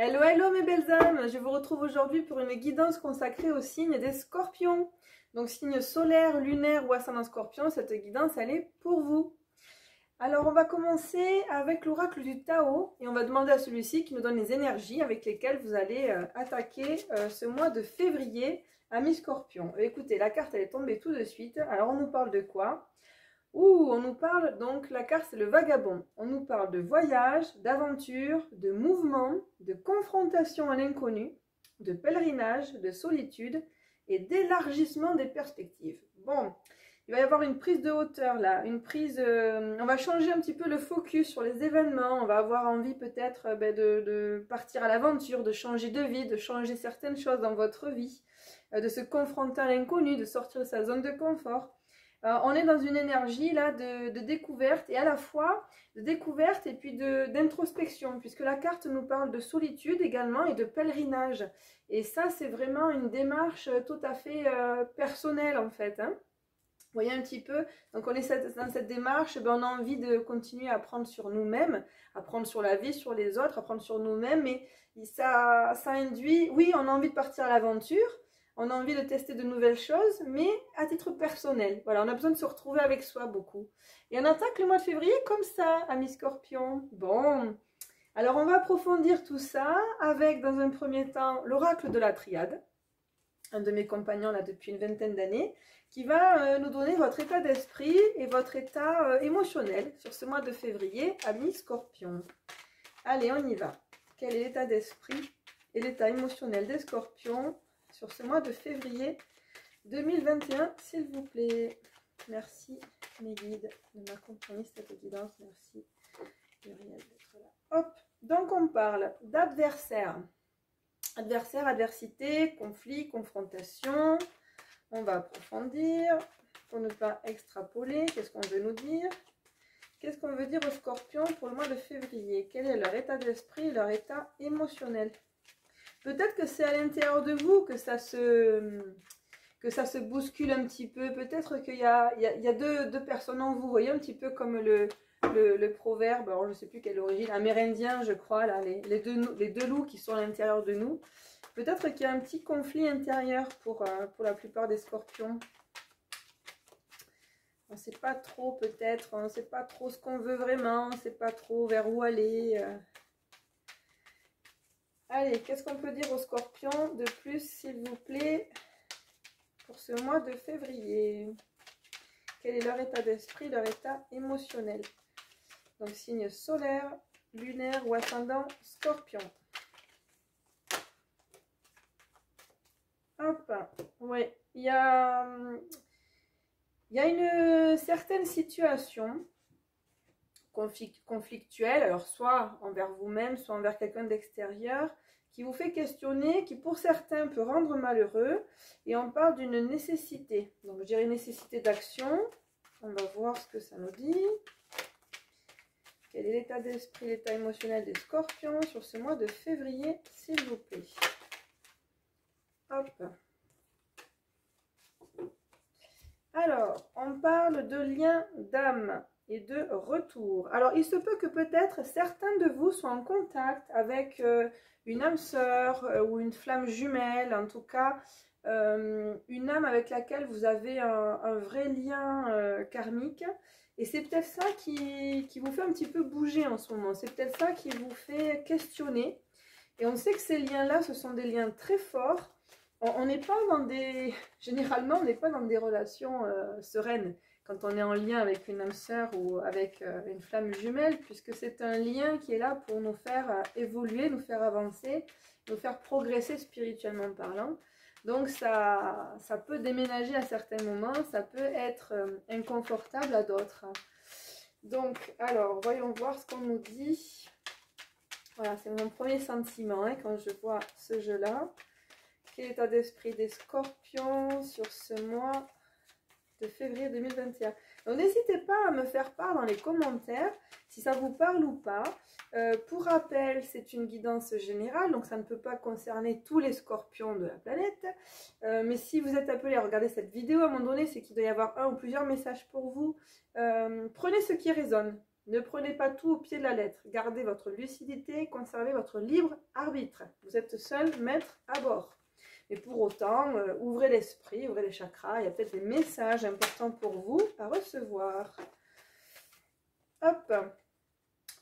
Hello, hello mes belles âmes, je vous retrouve aujourd'hui pour une guidance consacrée au signe des scorpions. Donc signe solaire, lunaire ou ascendant scorpion, cette guidance elle est pour vous. Alors on va commencer avec l'oracle du Tao et on va demander à celui-ci qui nous donne les énergies avec lesquelles vous allez attaquer ce mois de février, amis scorpions. Écoutez, la carte elle est tombée tout de suite, alors on nous parle de quoi ? On nous parle donc, la carte c'est le vagabond. On nous parle de voyage, d'aventure, de mouvement, de confrontation à l'inconnu, de pèlerinage, de solitude et d'élargissement des perspectives. Bon, il va y avoir une prise de hauteur là, on va changer un petit peu le focus sur les événements, on va avoir envie peut-être de partir à l'aventure, de changer de vie, de changer certaines choses dans votre vie, de se confronter à l'inconnu, de sortir de sa zone de confort. On est dans une énergie là de découverte et à la fois de découverte et puis d'introspection, puisque la carte nous parle de solitude également et de pèlerinage. Et ça, c'est vraiment une démarche tout à fait personnelle en fait. Vous voyez un petit peu, donc on est dans cette démarche, on a envie de continuer à apprendre sur nous-mêmes, apprendre sur la vie, sur les autres, apprendre sur nous-mêmes, mais ça induit, oui, on a envie de partir à l'aventure. On a envie de tester de nouvelles choses, mais à titre personnel. Voilà, on a besoin de se retrouver avec soi beaucoup. Et on attaque le mois de février comme ça, amis scorpions. Bon, alors on va approfondir tout ça avec, dans un premier temps, l'oracle de la triade. Un de mes compagnons là depuis une vingtaine d'années, qui va nous donner votre état d'esprit et votre état émotionnel sur ce mois de février, amis scorpions. Allez, on y va. Quel est l'état d'esprit et l'état émotionnel des scorpions sur ce mois de février 2021, s'il vous plaît. Merci mes guides de m'accompagner cette guidance. Merci Muriel d'être là. Hop, donc on parle d'adversaire. Adversaire, adversité, conflit, confrontation. On va approfondir pour ne pas extrapoler. Qu'est-ce qu'on veut nous dire? Qu'est-ce qu'on veut dire aux scorpions pour le mois de février? Quel est leur état d'esprit, leur état émotionnel? Peut-être que c'est à l'intérieur de vous que ça se bouscule un petit peu. Peut-être qu'il y a deux personnes en vous. Vous voyez un petit peu comme le proverbe, alors je ne sais plus quelle origine, amérindien je crois, là, les deux loups qui sont à l'intérieur de nous. Peut-être qu'il y a un petit conflit intérieur pour la plupart des scorpions. On ne sait pas trop peut-être, on ne sait pas trop ce qu'on veut vraiment, on ne sait pas trop vers où aller. Allez, qu'est-ce qu'on peut dire aux scorpions de plus, s'il vous plaît, pour ce mois de février? Quel est leur état d'esprit, leur état émotionnel? Donc, signe solaire, lunaire ou ascendant scorpion. Hop, ouais, il y a une certaine situation conflictuelle, alors soit envers vous-même, soit envers quelqu'un d'extérieur, qui vous fait questionner, qui pour certains peut rendre malheureux, et on parle d'une nécessité. Donc je dirais nécessité d'action. On va voir ce que ça nous dit. Quel est l'état d'esprit, l'état émotionnel des scorpions sur ce mois de février, s'il vous plaît? Hop. Alors, on parle de lien d'âme et de retour. Alors, il se peut que peut-être certains de vous soient en contact avec une âme sœur ou une flamme jumelle, en tout cas, une âme avec laquelle vous avez un vrai lien karmique. Et c'est peut-être ça qui vous fait un petit peu bouger en ce moment. C'est peut-être ça qui vous fait questionner. Et on sait que ces liens-là, ce sont des liens très forts. On n'est pas dans des... Généralement, on n'est pas dans des relations sereines quand on est en lien avec une âme sœur ou avec une flamme jumelle, puisque c'est un lien qui est là pour nous faire évoluer, nous faire avancer, nous faire progresser spirituellement parlant. Donc ça peut déménager à certains moments, ça peut être inconfortable à d'autres. Donc, alors, voyons voir ce qu'on nous dit. Voilà, c'est mon premier sentiment hein, quand je vois ce jeu-là. Quel état d'esprit des scorpions sur ce mois de février 2021? Donc n'hésitez pas à me faire part dans les commentaires si ça vous parle ou pas. Pour rappel, c'est une guidance générale, donc ça ne peut pas concerner tous les scorpions de la planète. Mais si vous êtes appelé à regarder cette vidéo, à un moment donné, c'est qu'il doit y avoir un ou plusieurs messages pour vous. Prenez ce qui résonne. Ne prenez pas tout au pied de la lettre. Gardez votre lucidité, conservez votre libre arbitre. Vous êtes seul maître à bord. Mais pour autant, ouvrez l'esprit, ouvrez les chakras. Il y a peut-être des messages importants pour vous à recevoir. Hop.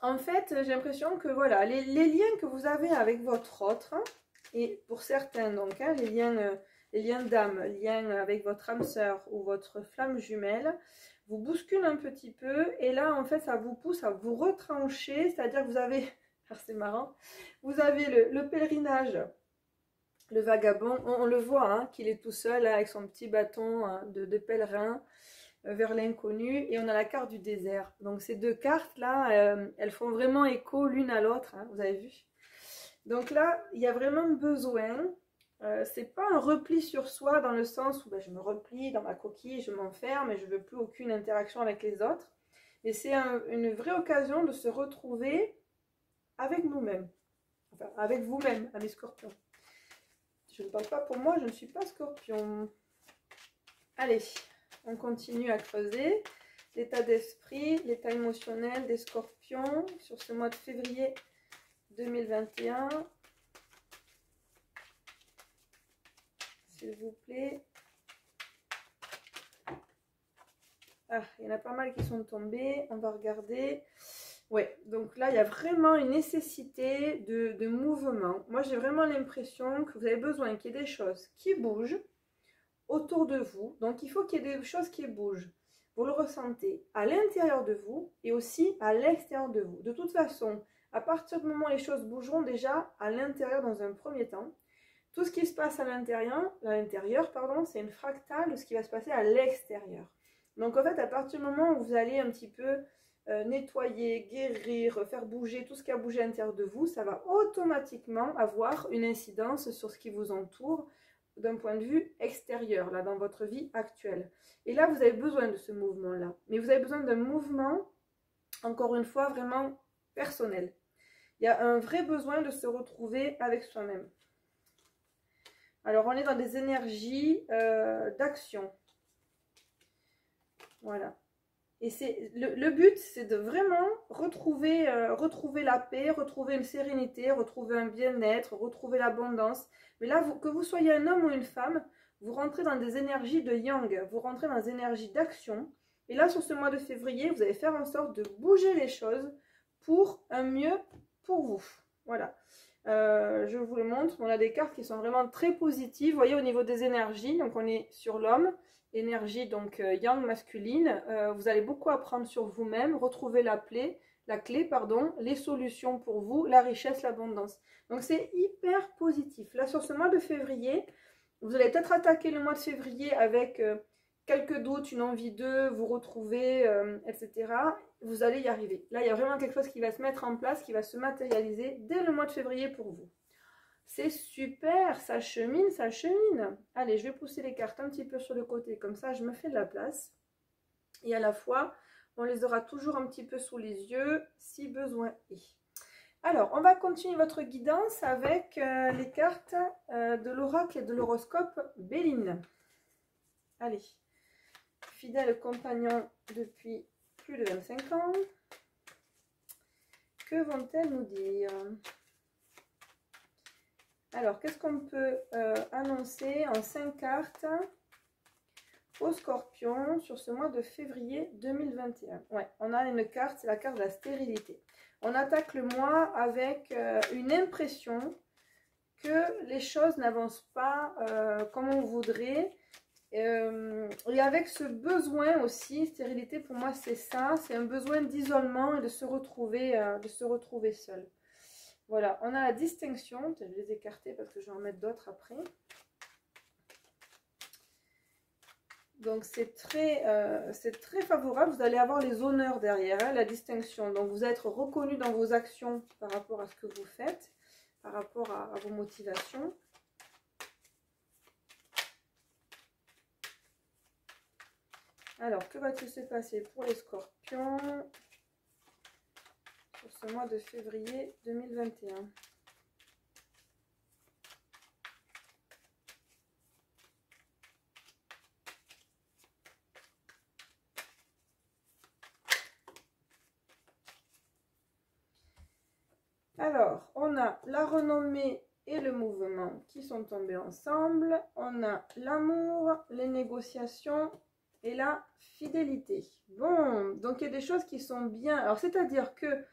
En fait, j'ai l'impression que voilà, les liens que vous avez avec votre autre, et pour certains donc, hein, les liens d'âme, liens avec votre âme sœur ou votre flamme jumelle, vous bousculent un petit peu. Et là, en fait, ça vous pousse à vous retrancher. C'est-à-dire que vous avez, alors c'est marrant, vous avez le pèlerinage. Le vagabond, on le voit, hein, qu'il est tout seul là, avec son petit bâton hein, de pèlerin vers l'inconnu. Et on a la carte du désert. Donc ces deux cartes-là, elles font vraiment écho l'une à l'autre, hein, vous avez vu. Donc là, il y a vraiment besoin, c'est pas un repli sur soi dans le sens où ben, je me replie dans ma coquille, je m'enferme et je veux plus aucune interaction avec les autres. Mais c'est une vraie occasion de se retrouver avec nous-mêmes. Enfin, avec vous-même, amis scorpions. Je ne parle pas pour moi, je ne suis pas scorpion. Allez, on continue à creuser. L'état d'esprit, l'état émotionnel des scorpions sur ce mois de février 2021. S'il vous plaît. Ah, il y en a pas mal qui sont tombés. On va regarder. Ouais, donc là, il y a vraiment une nécessité de mouvement. Moi, j'ai vraiment l'impression que vous avez besoin qu'il y ait des choses qui bougent autour de vous. Donc, il faut qu'il y ait des choses qui bougent. Vous le ressentez à l'intérieur de vous et aussi à l'extérieur de vous. De toute façon, à partir du moment où les choses bougeront déjà à l'intérieur dans un premier temps, tout ce qui se passe à l'intérieur, c'est une fractale de ce qui va se passer à l'extérieur. Donc, en fait, à partir du moment où vous allez un petit peu nettoyer, guérir, faire bouger tout ce qui a bougé à l'intérieur de vous, ça va automatiquement avoir une incidence sur ce qui vous entoure d'un point de vue extérieur, là, dans votre vie actuelle. Et là, vous avez besoin de ce mouvement-là. Mais vous avez besoin d'un mouvement, encore une fois, vraiment personnel. Il y a un vrai besoin de se retrouver avec soi-même. Alors, on est dans des énergies d'action. Voilà. Et le but, c'est de vraiment retrouver la paix, retrouver une sérénité, retrouver un bien-être, retrouver l'abondance. Mais là, que vous soyez un homme ou une femme, vous rentrez dans des énergies de yang, vous rentrez dans des énergies d'action. Et là, sur ce mois de février, vous allez faire en sorte de bouger les choses pour un mieux pour vous. Voilà. Je vous le montre. On a des cartes qui sont vraiment très positives. Vous voyez, au niveau des énergies, donc on est sur l'homme. Énergie donc yang masculine, vous allez beaucoup apprendre sur vous-même, retrouver la clé, les solutions pour vous, la richesse, l'abondance. Donc c'est hyper positif. Là sur ce mois de février, vous allez peut-être attaquer le mois de février avec quelques doutes, une envie de vous retrouver, etc. Vous allez y arriver. Là il y a vraiment quelque chose qui va se mettre en place, qui va se matérialiser dès le mois de février pour vous. C'est super, ça chemine, ça chemine. Allez, je vais pousser les cartes un petit peu sur le côté, comme ça je me fais de la place. Et à la fois, on les aura toujours un petit peu sous les yeux, si besoin est. Alors, on va continuer votre guidance avec les cartes de l'oracle et de l'horoscope Béline. Allez, fidèle compagnon depuis plus de 25 ans. Que vont-elles nous dire ? Alors, qu'est-ce qu'on peut annoncer en 5 cartes au Scorpion sur ce mois de février 2021? Ouais, on a une carte, c'est la carte de la stérilité. On attaque le mois avec une impression que les choses n'avancent pas comme on voudrait. Et avec ce besoin aussi, stérilité pour moi c'est ça, c'est un besoin d'isolement et de se retrouver seul. Voilà, on a la distinction, je vais les écarter parce que je vais en mettre d'autres après. Donc c'est très favorable, vous allez avoir les honneurs derrière, hein, la distinction. Donc vous allez être reconnu dans vos actions par rapport à ce que vous faites, par rapport à vos motivations. Alors, que va-t-il se passer pour les scorpions pour ce mois de février 2021? a la renommée et le mouvement qui sont tombés ensemble. On a l'amour, les négociations et la fidélité. Bon, donc il y a des choses qui sont bien. Alors, c'est-à-dire que,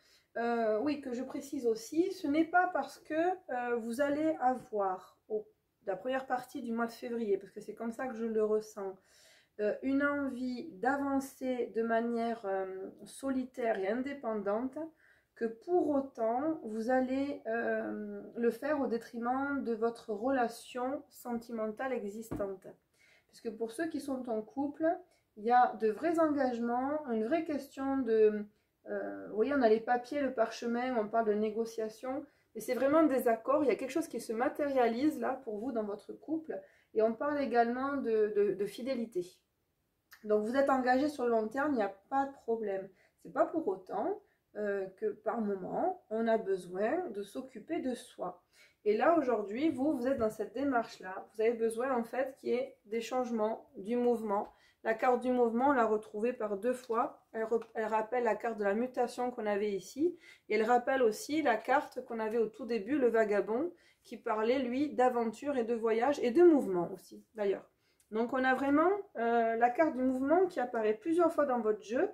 oui, que je précise aussi, ce n'est pas parce que vous allez avoir, la première partie du mois de février, parce que c'est comme ça que je le ressens, une envie d'avancer de manière solitaire et indépendante, que pour autant, vous allez le faire au détriment de votre relation sentimentale existante. Parce que pour ceux qui sont en couple, il y a de vrais engagements, une vraie question de... vous voyez, on a les papiers, le parchemin, on parle de négociation, et c'est vraiment des accords, il y a quelque chose qui se matérialise là pour vous dans votre couple, et on parle également de fidélité. Donc vous êtes engagé sur le long terme, il n'y a pas de problème. C'est pas pour autant que par moment, on a besoin de s'occuper de soi. Et là, aujourd'hui, vous êtes dans cette démarche-là. Vous avez besoin, en fait, qu'il y ait des changements, du mouvement. La carte du mouvement, on l'a retrouvée par 2 fois. Elle rappelle la carte de la mutation qu'on avait ici. Et elle rappelle aussi la carte qu'on avait au tout début, le vagabond, qui parlait, lui, d'aventure et de voyage et de mouvement aussi, d'ailleurs. Donc, on a vraiment la carte du mouvement qui apparaît plusieurs fois dans votre jeu.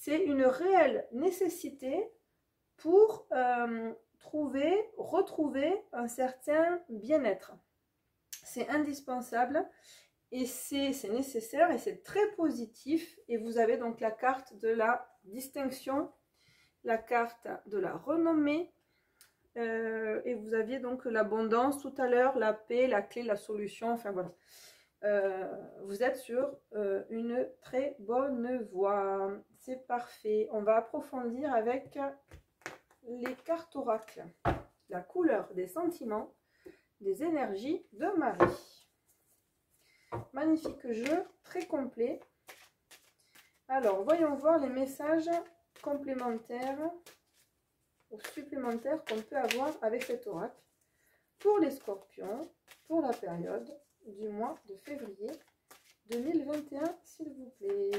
C'est une réelle nécessité pour retrouver un certain bien-être. C'est indispensable et c'est nécessaire et c'est très positif. Et vous avez donc la carte de la distinction, la carte de la renommée et vous aviez donc l'abondance tout à l'heure, la paix, la clé, la solution, enfin voilà. Vous êtes sur une très bonne voie. C'est parfait. On va approfondir avec les cartes oracles. La couleur des sentiments, des énergies de Marie. Magnifique jeu, très complet. Alors, voyons voir les messages complémentaires ou supplémentaires qu'on peut avoir avec cet oracle pour les scorpions, pour la période du mois de février 2021, s'il vous plaît.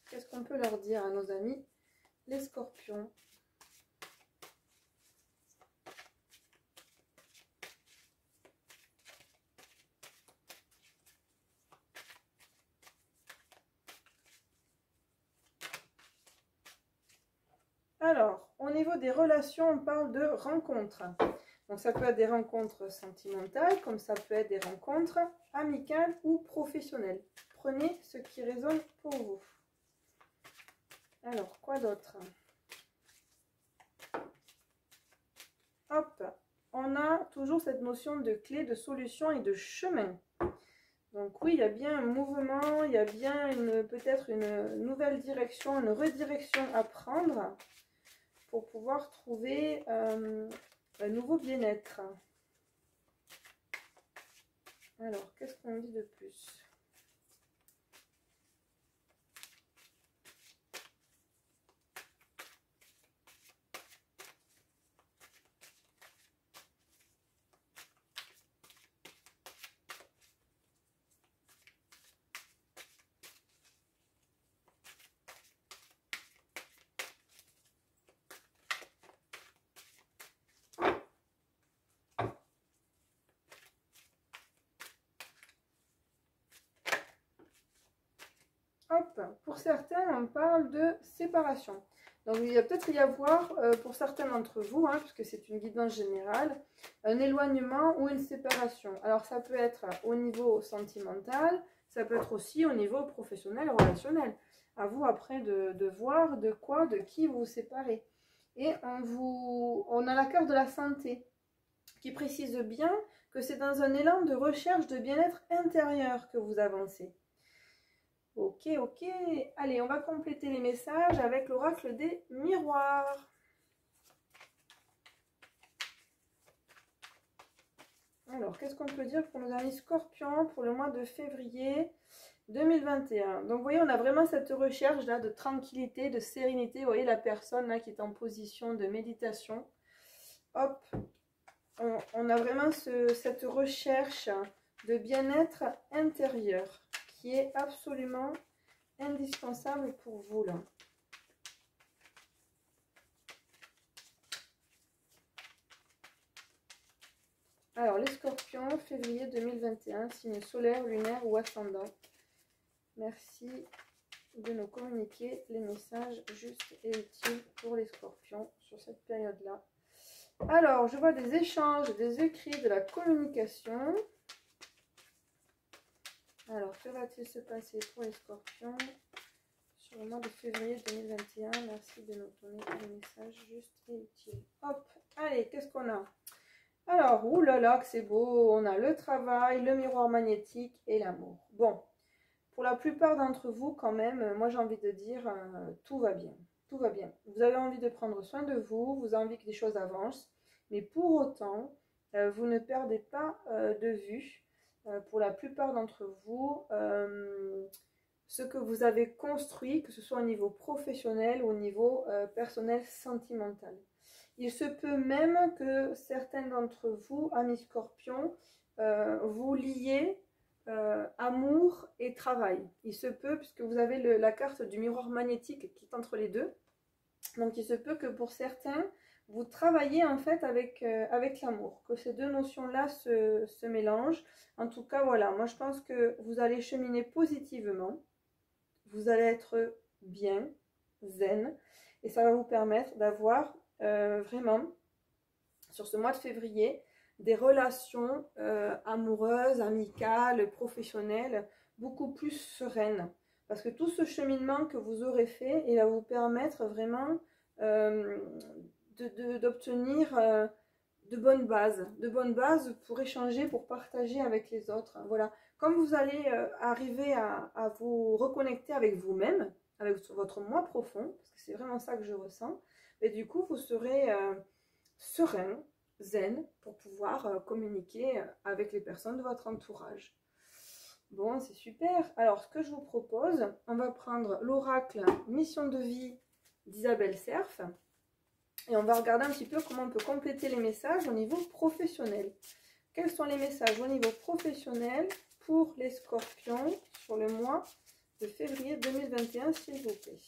Qu'est-ce qu'on peut leur dire à nos amis les scorpions? Alors, au niveau des relations, on parle de rencontres. Donc, ça peut être des rencontres sentimentales, comme ça peut être des rencontres amicales ou professionnelles. Prenez ce qui résonne pour vous. Alors, quoi d'autre? Hop, on a toujours cette notion de clé, de solution et de chemin. Donc oui, il y a bien un mouvement, il y a bien peut-être une nouvelle direction, une redirection à prendre pour pouvoir trouver un nouveau bien-être. Alors, qu'est-ce qu'on dit de plus? Hop, pour certains, on parle de séparation. Donc, il va peut-être y avoir, pour certains d'entre vous, hein, puisque c'est une guidance générale, un éloignement ou une séparation. Alors, ça peut être au niveau sentimental, ça peut être aussi au niveau professionnel, relationnel. À vous, après, de voir de quoi, de qui vous vous séparez. Et on a la carte de la santé, qui précise bien que c'est dans un élan de recherche de bien-être intérieur que vous avancez. Ok, ok. Allez, on va compléter les messages avec l'oracle des miroirs. Alors, qu'est-ce qu'on peut dire pour nos amis scorpions pour le mois de février 2021? Donc, vous voyez, on a vraiment cette recherche là de tranquillité, de sérénité. Vous voyez la personne là qui est en position de méditation. Hop, on a vraiment cette recherche de bien-être intérieur qui est absolument indispensable pour vous là. Alors, les scorpions, février 2021, signe solaire, lunaire ou ascendant. Merci de nous communiquer les messages justes et utiles pour les scorpions sur cette période-là. Alors, je vois des échanges, des écrits, de la communication. Alors, que va-t-il se passer pour les scorpions sur le mois de février 2021? Merci de nous donner les messages justes et utiles. Hop, allez, qu'est-ce qu'on a? Alors, oulala, que c'est beau. On a le travail, le miroir magnétique et l'amour. Bon, pour la plupart d'entre vous, quand même, moi j'ai envie de dire, tout va bien. Tout va bien. Vous avez envie de prendre soin de vous, vous avez envie que les choses avancent. Mais pour autant, vous ne perdez pas de vue, pour la plupart d'entre vous, ce que vous avez construit, que ce soit au niveau professionnel ou au niveau personnel sentimental. Il se peut même que certains d'entre vous, amis scorpions, vous liez amour et travail. Il se peut, puisque vous avez la carte du miroir magnétique qui est entre les deux. Donc il se peut que pour certains, vous travaillez en fait avec l'amour, que ces deux notions-là se mélangent. En tout cas, voilà, moi je pense que vous allez cheminer positivement, vous allez être bien, zen, et ça va vous permettre d'avoir vraiment, sur ce mois de février, des relations amoureuses, amicales, professionnelles, beaucoup plus sereines. Parce que tout ce cheminement que vous aurez fait, il va vous permettre vraiment d'obtenir de bonnes bases pour échanger, pour partager avec les autres. Voilà. Comme vous allez arriver à vous reconnecter avec vous-même, avec votre moi profond, parce que c'est vraiment ça que je ressens, et du coup, vous serez serein, zen, pour pouvoir communiquer avec les personnes de votre entourage. Bon, c'est super. Alors, ce que je vous propose, on va prendre l'oracle Mission de vie d'Isabelle Serf et on va regarder un petit peu comment on peut compléter les messages au niveau professionnel. Quels sont les messages au niveau professionnel pour les scorpions sur le mois de février 2021, s'il vous plaît?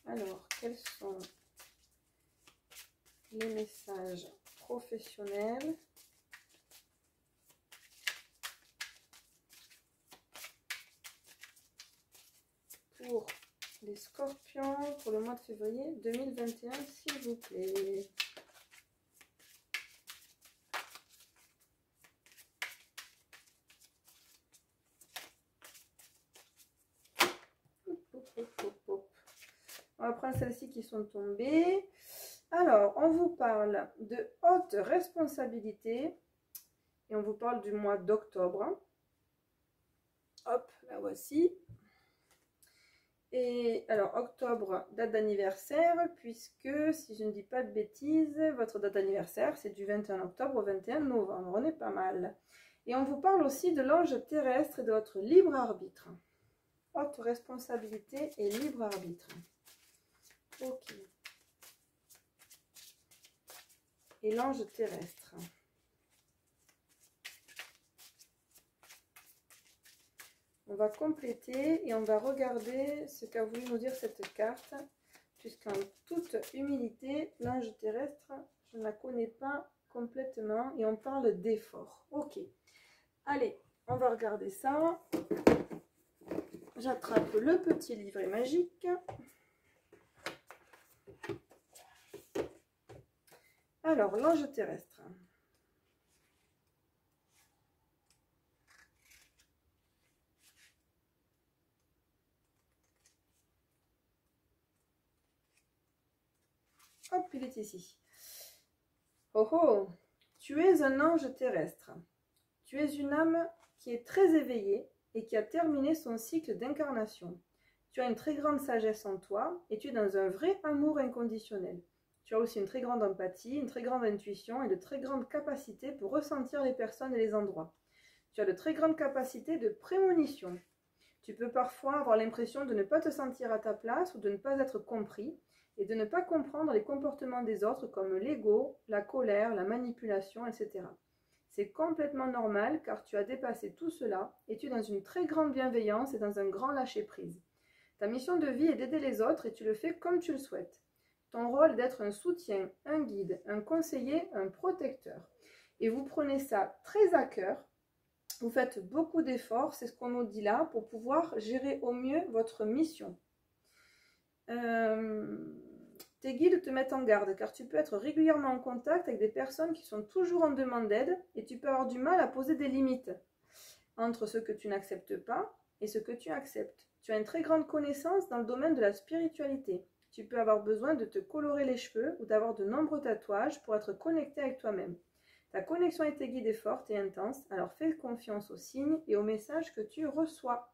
Alors, quels sont les messages professionnels pour les scorpions pour le mois de février 2021, s'il vous plaît? On va prendre celles-ci qui sont tombées. Alors, on vous parle de haute responsabilité et on vous parle du mois d'octobre. Hop, la voici. Et alors, octobre, date d'anniversaire, puisque, si je ne dis pas de bêtises, votre date d'anniversaire, c'est du 21 octobre au 21 novembre. On est pas mal. Et on vous parle aussi de l'ange terrestre et de votre libre arbitre. Haute responsabilité et libre arbitre. Ok. Et l'ange terrestre. On va compléter et on va regarder ce qu'a voulu nous dire cette carte, puisqu'en toute humilité, l'ange terrestre, je ne la connais pas complètement et on parle d'effort. Ok, allez, on va regarder ça. J'attrape le petit livret magique. Alors, l'ange terrestre. Hop, il est ici. Oh oh, tu es un ange terrestre. Tu es une âme qui est très éveillée et qui a terminé son cycle d'incarnation. Tu as une très grande sagesse en toi et tu es dans un vrai amour inconditionnel. Tu as aussi une très grande empathie, une très grande intuition et de très grandes capacités pour ressentir les personnes et les endroits. Tu as de très grandes capacités de prémonition. Tu peux parfois avoir l'impression de ne pas te sentir à ta place ou de ne pas être compris et de ne pas comprendre les comportements des autres comme l'ego, la colère, la manipulation, etc. C'est complètement normal car tu as dépassé tout cela et tu es dans une très grande bienveillance et dans un grand lâcher-prise. Ta mission de vie est d'aider les autres et tu le fais comme tu le souhaites. Ton rôle est d'être un soutien, un guide, un conseiller, un protecteur. Et vous prenez ça très à cœur. Vous faites beaucoup d'efforts, c'est ce qu'on nous dit là, pour pouvoir gérer au mieux votre mission. Tes guides te mettent en garde car tu peux être régulièrement en contact avec des personnes qui sont toujours en demande d'aide et tu peux avoir du mal à poser des limites entre ce que tu n'acceptes pas et ce que tu acceptes. Tu as une très grande connaissance dans le domaine de la spiritualité. Tu peux avoir besoin de te colorer les cheveux ou d'avoir de nombreux tatouages pour être connecté avec toi-même. Ta connexion avec tes guides est forte et intense, alors fais confiance aux signes et aux messages que tu reçois.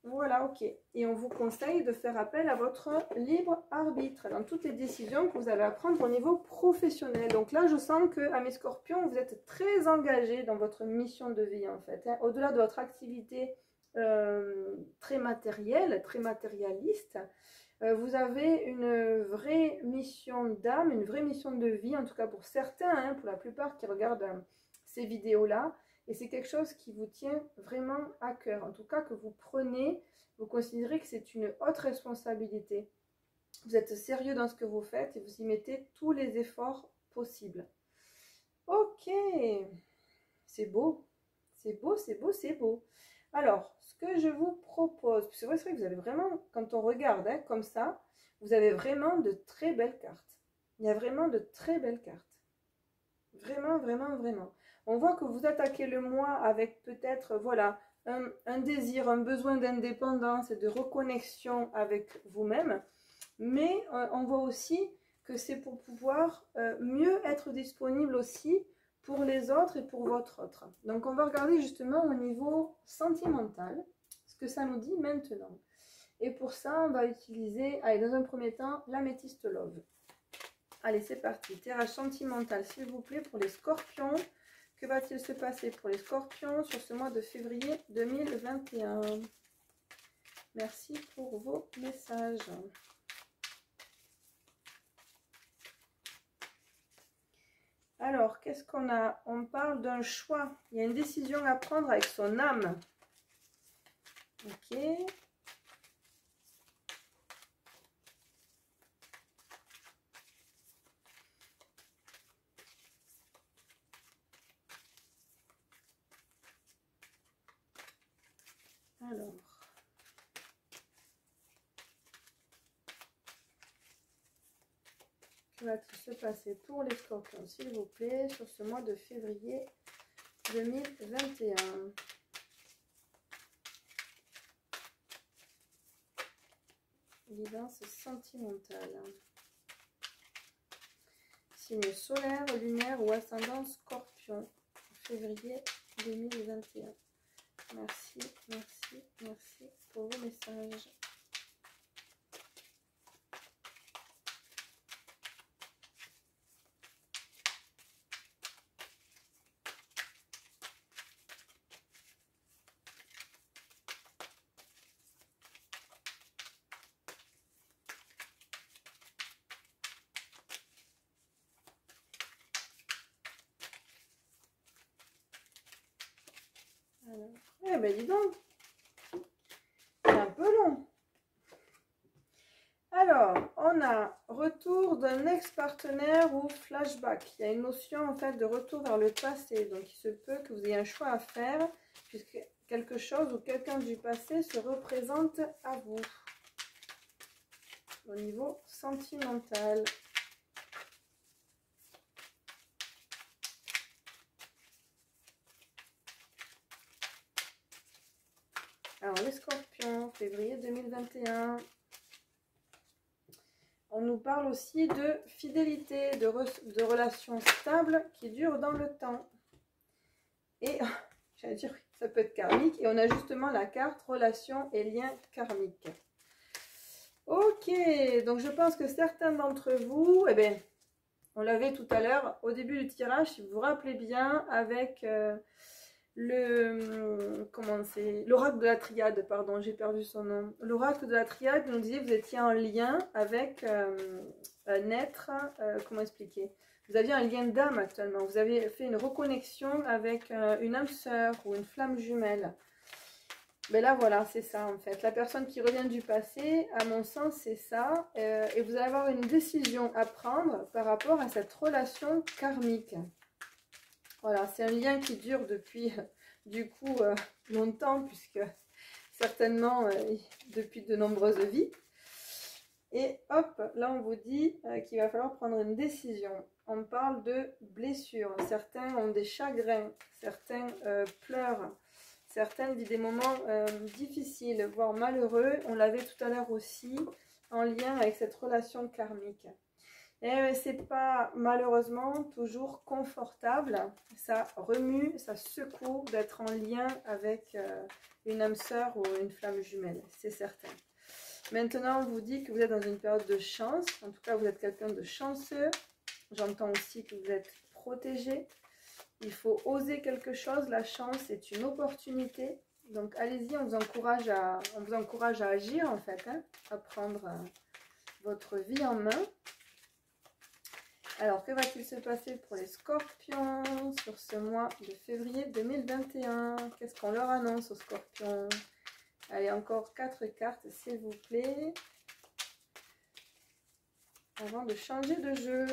Voilà, ok. Et on vous conseille de faire appel à votre libre arbitre dans toutes les décisions que vous avez à prendre au niveau professionnel. Donc là, je sens que, à mes scorpions, vous êtes très engagés dans votre mission de vie, en fait. Hein. Au-delà de votre activité très matérielle, très matérialiste, vous avez une vraie mission d'âme, une vraie mission de vie, en tout cas pour certains, hein, pour la plupart qui regardent ces vidéos-là. Et c'est quelque chose qui vous tient vraiment à cœur. En tout cas, que vous prenez, vous considérez que c'est une haute responsabilité. Vous êtes sérieux dans ce que vous faites et vous y mettez tous les efforts possibles. Ok, c'est beau, c'est beau, c'est beau, c'est beau. Alors, ce que je vous propose, c'est vrai que vous avez vraiment, quand on regarde hein, comme ça, vous avez vraiment de très belles cartes. Il y a vraiment de très belles cartes. Vraiment, vraiment, vraiment. On voit que vous attaquez le mois avec peut-être, voilà, un désir, un besoin d'indépendance et de reconnexion avec vous-même. Mais on voit aussi que c'est pour pouvoir mieux être disponible aussi pour les autres et pour votre autre. Donc, on va regarder justement au niveau sentimental ce que ça nous dit maintenant. Et pour ça, on va utiliser, allez, dans un premier temps, l'améthyste love. Allez, c'est parti. Tirage sentimental, s'il vous plaît, pour les scorpions. Que va-t-il se passer pour les scorpions sur ce mois de février 2021? Merci pour vos messages. Alors, qu'est-ce qu'on a? On parle d'un choix. Il y a une décision à prendre avec son âme. Ok. Alors, que va-t-il se passer pour les scorpions, s'il vous plaît, sur ce mois de février 2021? Guidance sentimentale. Signe solaire, lunaire ou ascendant scorpion, février 2021. Merci, merci, merci pour vos messages. Alors, eh ben dis donc, c'est un peu long. Alors, on a retour d'un ex-partenaire ou flashback. Il y a une notion en fait de retour vers le passé. Donc, il se peut que vous ayez un choix à faire puisque quelque chose ou quelqu'un du passé se représente à vous au niveau sentimental. Alors, les scorpions, février 2021. On nous parle aussi de fidélité, de relations stables qui durent dans le temps. Et, j'allais dire, ça peut être karmique. Et on a justement la carte relations et liens karmiques. Ok, donc je pense que certains d'entre vous, eh bien, on l'avait tout à l'heure au début du tirage, si vous vous rappelez bien, avec l'oracle de la triade, pardon, j'ai perdu son nom. L'oracle de la triade nous disait que vous étiez en lien avec un être, comment expliquer? Vous aviez un lien d'âme actuellement, vous avez fait une reconnexion avec une âme sœur ou une flamme jumelle. Mais là, voilà, c'est ça en fait. La personne qui revient du passé, à mon sens, c'est ça. Et vous allez avoir une décision à prendre par rapport à cette relation karmique. Voilà, c'est un lien qui dure depuis, du coup, longtemps, puisque certainement depuis de nombreuses vies. Et hop, là on vous dit qu'il va falloir prendre une décision. On parle de blessures. Certains ont des chagrins, certains pleurent. Certaines vivent des moments difficiles, voire malheureux. On l'avait tout à l'heure aussi, en lien avec cette relation karmique. Et c'est pas malheureusement toujours confortable. Ça remue, ça secoue d'être en lien avec une âme sœur ou une flamme jumelle, c'est certain. Maintenant, on vous dit que vous êtes dans une période de chance. En tout cas, vous êtes quelqu'un de chanceux. J'entends aussi que vous êtes protégé. Il faut oser quelque chose. La chance est une opportunité. Donc, allez-y, on vous encourage à agir, en fait, hein, à prendre votre vie en main. Alors, que va-t-il se passer pour les scorpions sur ce mois de février 2021? Qu'est-ce qu'on leur annonce aux scorpions? Allez, encore 4 cartes, s'il vous plaît. Avant de changer de jeu.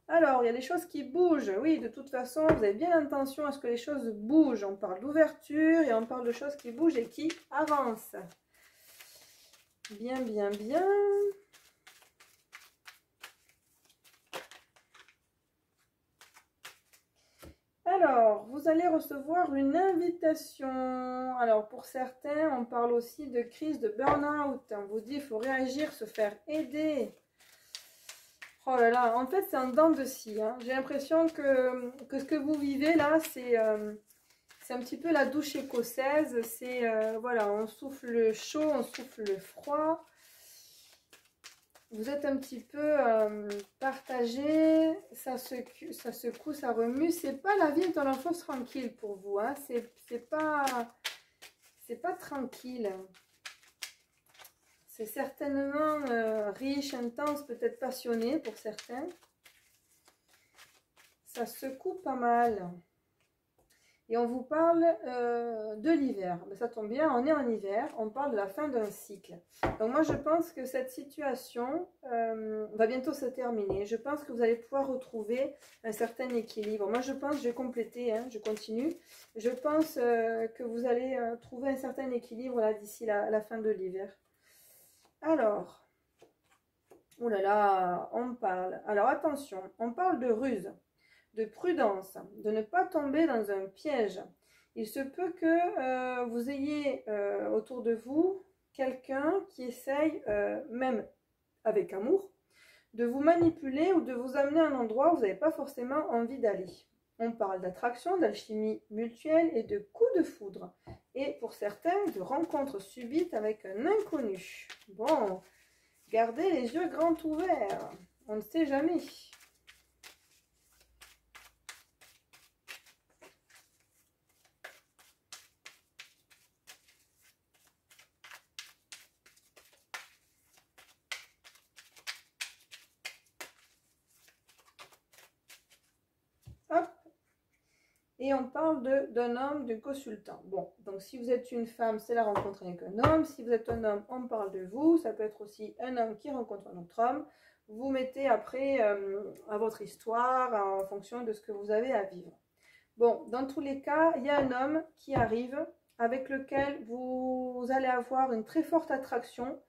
Alors, il y a des choses qui bougent. Oui, de toute façon, vous avez bien l'intention à ce que les choses bougent. On parle d'ouverture et on parle de choses qui bougent et qui avancent. Bien, bien, bien. Alors, vous allez recevoir une invitation. Alors, pour certains, on parle aussi de crise de burn-out. On vous dit, il faut réagir, se faire aider. Oh là là, en fait, c'est un dent de scie. Hein. J'ai l'impression que ce que vous vivez là, c'est un petit peu la douche écossaise. C'est, voilà, on souffle le chaud, on souffle le froid. Vous êtes un petit peu partagé, ça secoue, ça remue. C'est pas la vie dans l'enfance tranquille pour vous. Hein. C'est pas tranquille. C'est certainement riche, intense, peut-être passionné pour certains. Ça secoue pas mal. Et on vous parle de l'hiver. Ben, ça tombe bien, on est en hiver, on parle de la fin d'un cycle. Donc moi je pense que cette situation va bientôt se terminer. Je pense que vous allez pouvoir retrouver un certain équilibre. Moi je pense, je vais compléter, hein, je continue. Je pense que vous allez trouver un certain équilibre là d'ici la fin de l'hiver. Alors, oh là là, on parle. Alors attention, on parle de ruse, de prudence, de ne pas tomber dans un piège. Il se peut que vous ayez autour de vous quelqu'un qui essaye, même avec amour, de vous manipuler ou de vous amener à un endroit où vous n'avez pas forcément envie d'aller. On parle d'attraction, d'alchimie mutuelle et de coup de foudre. Et pour certains, de rencontres subites avec un inconnu. Bon, gardez les yeux grands ouverts. On ne sait jamais. Hop. Et on parle d'un homme, d'un consultant. Bon, donc si vous êtes une femme, c'est la rencontre avec un homme. Si vous êtes un homme, on parle de vous. Ça peut être aussi un homme qui rencontre un autre homme. Vous mettez après à votre histoire en fonction de ce que vous avez à vivre. Bon, dans tous les cas, il y a un homme qui arrive avec lequel vous allez avoir une très forte attraction.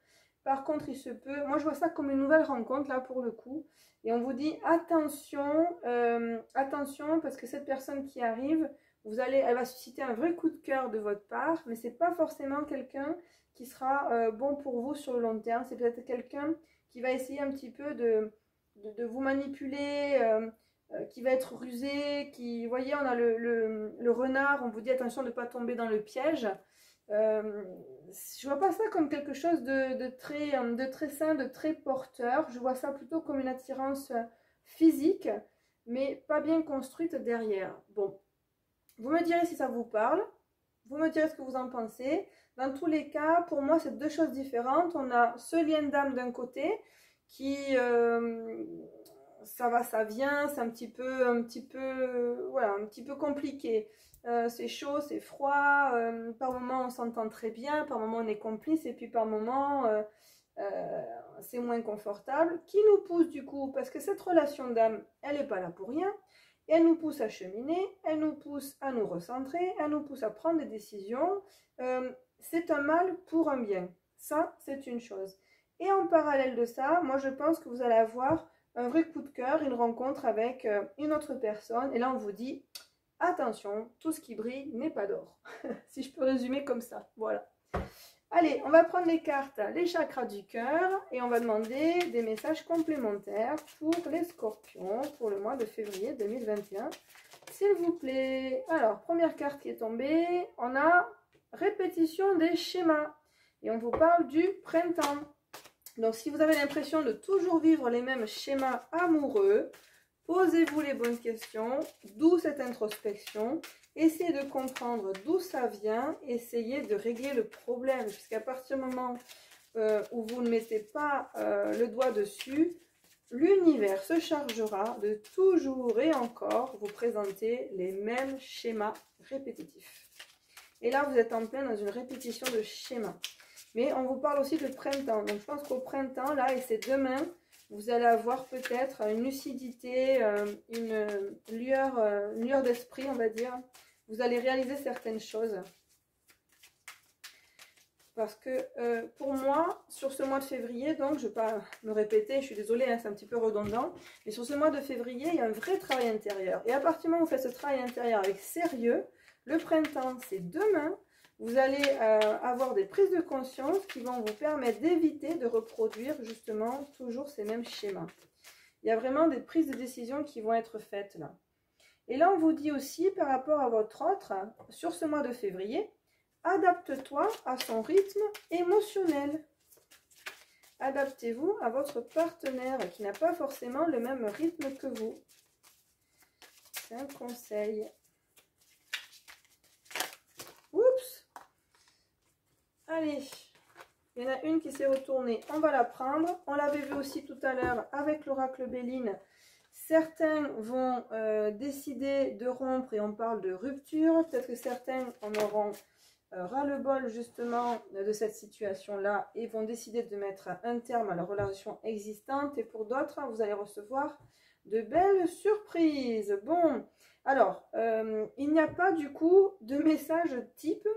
Par contre, il se peut... Moi, je vois ça comme une nouvelle rencontre, là, pour le coup. Et on vous dit, attention, attention, parce que cette personne qui arrive, elle va susciter un vrai coup de cœur de votre part, mais ce n'est pas forcément quelqu'un qui sera bon pour vous sur le long terme. C'est peut-être quelqu'un qui va essayer un petit peu de vous manipuler, qui va être rusé, qui... Vous voyez, on a le renard, on vous dit, attention de ne pas tomber dans le piège. Je vois pas ça comme quelque chose de très sain, de très porteur. Je vois ça plutôt comme une attirance physique, mais pas bien construite derrière. Bon, vous me direz si ça vous parle, vous me direz ce que vous en pensez. Dans tous les cas, pour moi, c'est deux choses différentes. On a ce lien d'âme d'un côté qui... ça va, ça vient, c'est un petit peu compliqué. c'est chaud, c'est froid, par moment on s'entend très bien, par moment on est complice et puis par moment c'est moins confortable, qui nous pousse du coup, parce que cette relation d'âme, elle n'est pas là pour rien, et elle nous pousse à cheminer, elle nous pousse à nous recentrer, elle nous pousse à prendre des décisions, c'est un mal pour un bien, ça c'est une chose. Et en parallèle de ça, moi je pense que vous allez avoir un vrai coup de cœur, une rencontre avec une autre personne, et là on vous dit, attention, tout ce qui brille n'est pas d'or, si je peux résumer comme ça, voilà. Allez, on va prendre les cartes, les chakras du cœur, et on va demander des messages complémentaires pour les scorpions pour le mois de février 2021, s'il vous plaît. Alors, première carte qui est tombée, on a répétition des schémas, et on vous parle du printemps. Donc, si vous avez l'impression de toujours vivre les mêmes schémas amoureux, posez-vous les bonnes questions, d'où cette introspection, essayez de comprendre d'où ça vient, essayez de régler le problème, puisqu'à partir du moment où vous ne mettez pas le doigt dessus, l'univers se chargera de toujours et encore vous présenter les mêmes schémas répétitifs. Et là, vous êtes en plein dans une répétition de schémas. Mais on vous parle aussi de printemps. Donc, je pense qu'au printemps, là, et c'est demain, vous allez avoir peut-être une lucidité, une lueur d'esprit, on va dire. Vous allez réaliser certaines choses. Parce que pour moi, sur ce mois de février, donc je ne vais pas me répéter, je suis désolée, hein, c'est un petit peu redondant, mais sur ce mois de février, il y a un vrai travail intérieur. Et à partir du moment où vous faites ce travail intérieur avec sérieux, le printemps, c'est demain. Vous allez avoir des prises de conscience qui vont vous permettre d'éviter de reproduire justement toujours ces mêmes schémas. Il y a vraiment des prises de décision qui vont être faites là. Et là, on vous dit aussi par rapport à votre autre, sur ce mois de février, adapte-toi à son rythme émotionnel. Adaptez-vous à votre partenaire qui n'a pas forcément le même rythme que vous. C'est un conseil. Oups! Allez, il y en a une qui s'est retournée, on va la prendre. On l'avait vu aussi tout à l'heure avec l'oracle Béline. Certains vont décider de rompre et on parle de rupture. Peut-être que certains en auront ras-le-bol justement de cette situation-là et vont décider de mettre un terme à la relation existante. Et pour d'autres, vous allez recevoir de belles surprises. Bon, alors, il n'y a pas du coup de message type.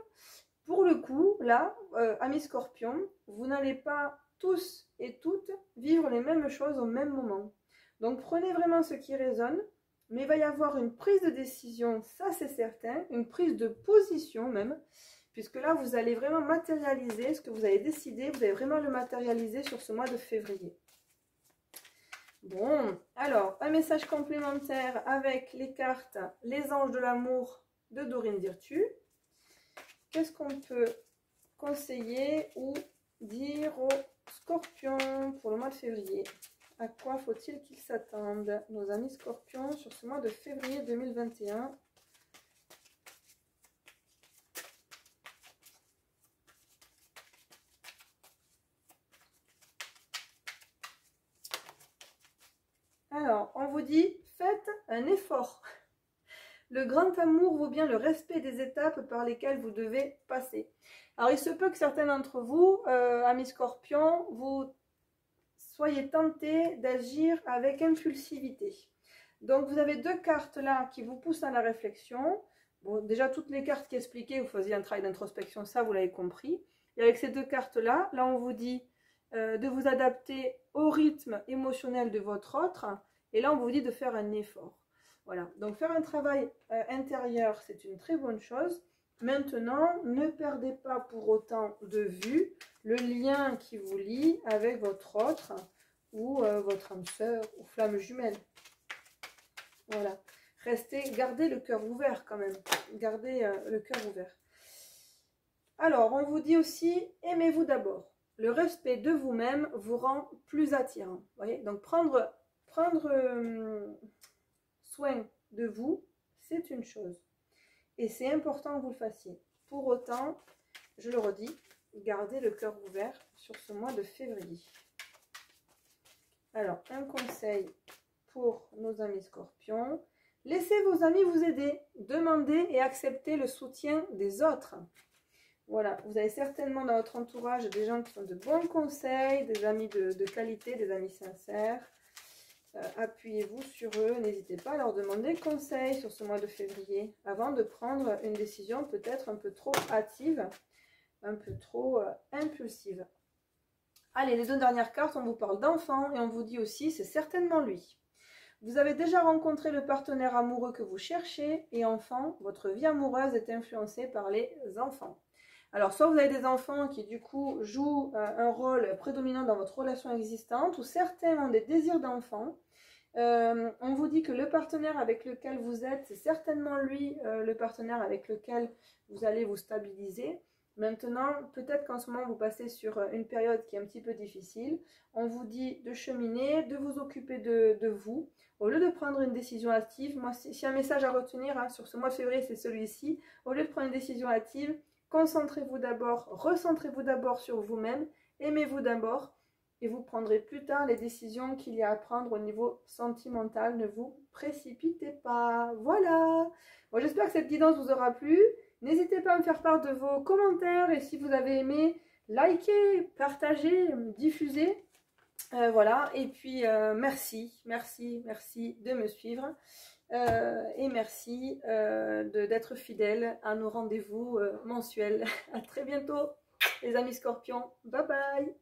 Pour le coup, là, amis scorpions, vous n'allez pas tous et toutes vivre les mêmes choses au même moment. Donc, prenez vraiment ce qui résonne, mais il va y avoir une prise de décision, ça c'est certain, une prise de position même, puisque là, vous allez vraiment matérialiser ce que vous avez décidé, vous allez vraiment le matérialiser sur ce mois de février. Bon, alors, un message complémentaire avec les cartes « Les anges de l'amour » de Dorine Virtue. Qu'est-ce qu'on peut conseiller ou dire aux scorpions pour le mois de février? À quoi faut-il qu'ils s'attendent, nos amis scorpions, sur ce mois de février 2021? Alors, on vous dit, faites un effort. Le grand amour vaut bien le respect des étapes par lesquelles vous devez passer. Alors, il se peut que certains d'entre vous, amis scorpions, vous soyez tentés d'agir avec impulsivité. Donc, vous avez deux cartes là qui vous poussent à la réflexion. Bon, déjà, toutes les cartes qui expliquaient, vous faisiez un travail d'introspection, ça, vous l'avez compris. Et avec ces deux cartes-là, là, on vous dit de vous adapter au rythme émotionnel de votre autre. Et là, on vous dit de faire un effort. Voilà, donc faire un travail intérieur, c'est une très bonne chose. Maintenant, ne perdez pas pour autant de vue le lien qui vous lie avec votre autre ou votre âme sœur ou flamme jumelle. Voilà, gardez le cœur ouvert quand même. Gardez le cœur ouvert. Alors, on vous dit aussi, aimez-vous d'abord. Le respect de vous-même vous rend plus attirant. Vous voyez, donc prendre soin de vous, c'est une chose. Et c'est important que vous le fassiez. Pour autant, je le redis, gardez le cœur ouvert sur ce mois de février. Alors, un conseil pour nos amis scorpions. Laissez vos amis vous aider. Demandez et acceptez le soutien des autres. Voilà, vous avez certainement dans votre entourage des gens qui ont de bons conseils, des amis de qualité, des amis sincères. Appuyez-vous sur eux, n'hésitez pas à leur demander conseil sur ce mois de février avant de prendre une décision peut-être un peu trop hâtive, un peu trop impulsive. Allez, les 2 dernières cartes, on vous parle d'enfant et on vous dit aussi c'est certainement lui. Vous avez déjà rencontré le partenaire amoureux que vous cherchez et enfant, votre vie amoureuse est influencée par les enfants. Alors, soit vous avez des enfants qui, du coup, jouent un rôle prédominant dans votre relation existante, ou certains ont des désirs d'enfant. On vous dit que le partenaire avec lequel vous êtes, c'est certainement lui, le partenaire avec lequel vous allez vous stabiliser. Maintenant, peut-être qu'en ce moment, vous passez sur une période qui est un petit peu difficile. On vous dit de cheminer, de vous occuper de vous. Au lieu de prendre une décision hâtive, moi, si un message à retenir hein, sur ce mois de février, c'est celui-ci. Au lieu de prendre une décision hâtive, concentrez-vous d'abord, recentrez-vous d'abord sur vous-même, aimez-vous d'abord et vous prendrez plus tard les décisions qu'il y a à prendre au niveau sentimental. Ne vous précipitez pas. Voilà. Bon, j'espère que cette guidance vous aura plu. N'hésitez pas à me faire part de vos commentaires et si vous avez aimé, likez, partagez, diffusez. Voilà. Et puis, merci de me suivre. Et merci d'être fidèle à nos rendez-vous mensuels. À très bientôt les amis scorpions. Bye bye.